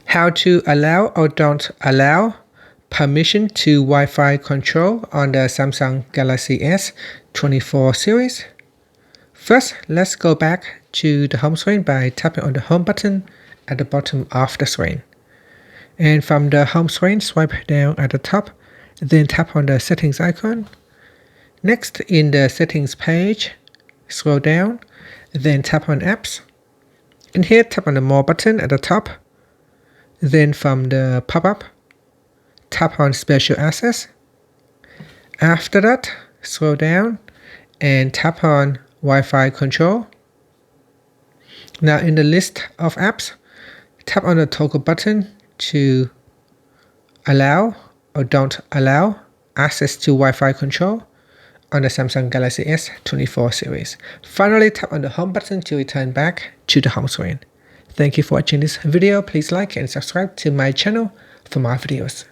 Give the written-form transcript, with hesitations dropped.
How to allow or don't allow permission to Wi-Fi control on the Samsung Galaxy S24 series. First, let's go back to the home screen by tapping on the home button at the bottom of the screen. And from the home screen, swipe down at the top, then tap on the settings icon. Next, in the settings page, scroll down, then tap on apps. And here, tap on the more button at the top. Then from the pop-up, tap on special access. After that, scroll down and tap on Wi-Fi control. Now in the list of apps, tap on the toggle button to allow or don't allow access to Wi-Fi control on the Samsung Galaxy S24 series. Finally, tap on the home button to return back to the home screen. Thank you for watching this video. Please like and subscribe to my channel for more videos.